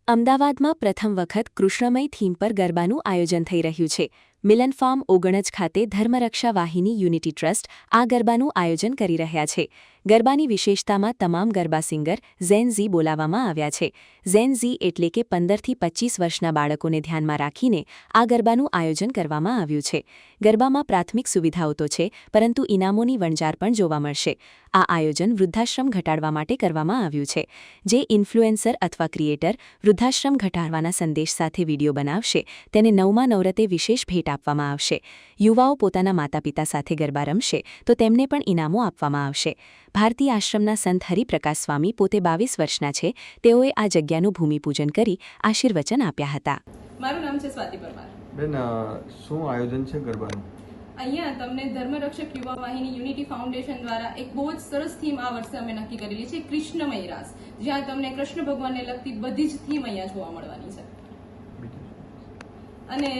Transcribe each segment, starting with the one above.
અમદાવાદમાં પ્રથમ વખત કૃષ્ણમય થીમ પર ગરબાનું આયોજન થઈ રહ્યું છે. મિલન ફાર્મ ઓગણજ ખાતે ધર્મરક્ષા વાહિની યુનિટી ટ્રસ્ટ આ ગરબાનું આયોજન કરી રહ્યા છે. ગરબાની વિશેષતામાં તમામ ગરબા સિંગર ઝેન ઝી બોલાવવામાં આવ્યા છે. ઝેન ઝી એટલે કે 15થી 25 વર્ષના બાળકોને ધ્યાનમાં રાખીને આ ગરબાનું આયોજન કરવામાં આવ્યું છે. ગરબામાં પ્રાથમિક સુવિધાઓ તો છે, પરંતુ ઇનામોની વણઝાર પણ જોવા મળશે. આ આયોજન વૃદ્ધાશ્રમ ઘટાડવા માટે કરવામાં આવ્યું છે. જે ઇન્ફ્લુએન્સર અથવા ક્રિએટર વૃદ્ધાશ્રમ ઘટાડવાના સંદેશ સાથે વિડીયો બનાવશે તેને 9મા નવરતે વિશેષ ભેટ આપવામાં આવશે. યુવાઓ પોતાના માતાપિતા સાથે ગરબા રમશે તો તેમને પણ ઇનામો આપવામાં આવશે. ભારતી આશ્રમના સંત હરિપ્રકાશ સ્વામી પોતે 22 વર્ષના છે. તેઓએ આ જગ્યાનું ભૂમિપૂજન કરી આશીર્વચન આપ્યા હતા. મારું નામ છે સ્વાતિ પરમાર. બેન, શું આયોજન છે ગરબાનું? અહીંયા તમને ધર્મરક્ષક યુવા વાહિની યુનિટી ફાઉન્ડેશન દ્વારા એક બહુ જ સરસ થીમ આ વર્ષે અમે નક્કી કરેલી છે, કૃષ્ણમય રાસ, જ્યાં તમને કૃષ્ણ ભગવાનને લગતી બધી જ થીમ અહીંયા જોવા મળવાની છે. અને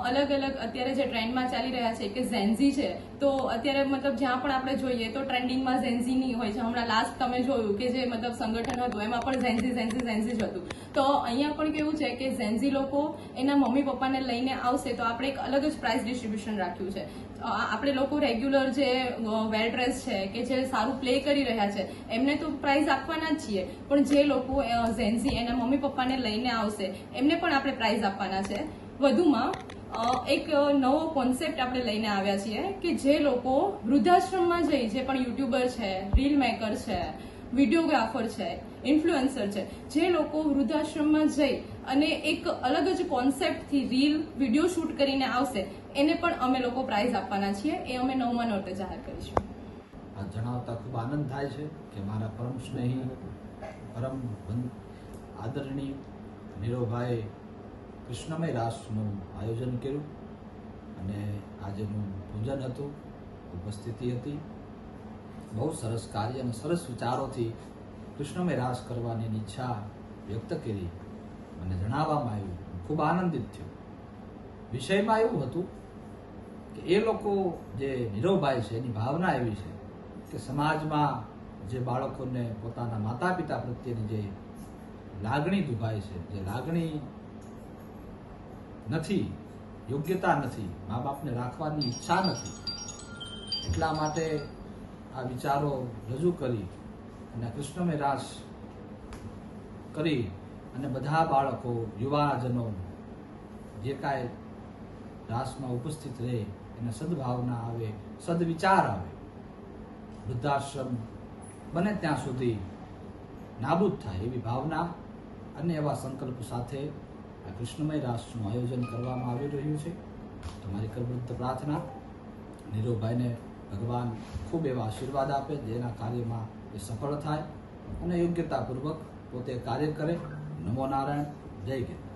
અલગ અલગ અત્યારે જે ટ્રેન્ડમાં ચાલી રહ્યા છે કે ઝેન્ઝી છે, તો અત્યારે મતલબ જ્યાં પણ આપણે જોઈએ તો ટ્રેન્ડિંગમાં ઝેન્ઝીની હોય છે. હમણાં લાસ્ટ તમે જોયું કે જે મતલબ સંગઠન હતું એમાં પણ ઝેન્ઝી જ હતું. તો અહીંયા પણ કેવું છે કે ઝેન્ઝી લોકો એના મમ્મી પપ્પાને લઈને આવશે તો આપણે એક અલગ જ પ્રાઇસ ડિસ્ટ્રીબ્યુશન રાખ્યું છે. આપણે લોકો રેગ્યુલર જે વેલ ડ્રેસ છે કે જે સારું પ્લે કરી રહ્યા છે એમને તો પ્રાઇઝ આપવાના જ છીએ, પણ જે લોકો ઝેન્ઝી એના મમ્મી પપ્પાને લઈને આવશે એમને પણ આપણે પ્રાઇઝ આપવાના છે. વધુમાં એક નવો કોન્સેપ્ટ આપણે લઈને આવ્યા છીએ કે જે લોકો વૃદ્ધાશ્રમમાં જઈ, જે પણ યુટ્યુબર છે, રીલ મેકર છે, વિડીયોગ્રાફર છે, ઇન્ફ્લુએન્સર છે, જે લોકો વૃદ્ધાશ્રમમાં જઈ અને એક અલગ જ કોન્સેપ્ટથી રીલ વિડીયો શૂટ કરીને આવશે એને પણ અમે લોકો પ્રાઇઝ આપવાના છીએ. એ અમે 9મા નોરતે જાહેર કરીશું. આ જણાવતા ખૂબ આનંદ થાય છે કે મારા પરમ સ્નેહી, પરમ આદરણીય નીરવભાઈ કૃષ્ણમય રાસનું આયોજન કર્યું અને આજેનું પૂજન હતું, ઉપસ્થિતિ હતી. બહુ સરસ કાર્ય અને સરસ વિચારોથી કૃષ્ણમય રાસ કરવાની ઈચ્છા વ્યક્ત કરી મને જણાવવામાં આવ્યું. ખૂબ આનંદિત થયો. વિષયમાં એવું હતું કે એ લોકો જે નીરવભાઈ છે એની ભાવના એવી છે કે સમાજમાં જે બાળકોને પોતાના માતા પિતા પ્રત્યેની જે લાગણી દુભાય છે, જે લાગણી નથી, યોગ્યતા નથી, મા બાપને રાખવાની ઈચ્છા નથી, એટલા માટે આ વિચારો રજૂ કરી અને કૃષ્ણમય રાસ કરી અને બધા બાળકો, યુવાજનો જે કાંઈ રાસમાં ઉપસ્થિત રહે એને સદભાવના આવે, સદવિચાર આવે, વૃદ્ધાશ્રમ બને ત્યાં સુધી નાબૂદ થાય એવી ભાવના અને એવા સંકલ્પ સાથે આ કૃષ્ણમય રાસનું આયોજન કરવામાં આવી રહ્યું છે. તમારી કરબદ્ધ પ્રાર્થના નીરવભાઈને ભગવાન ખૂબ એવા આશીર્વાદ આપે, જેના કાર્યમાં એ સફળ થાય અને યોગ્યતાપૂર્વક પોતે કાર્ય કરે. નમો નારાયણ. જય ગીતા.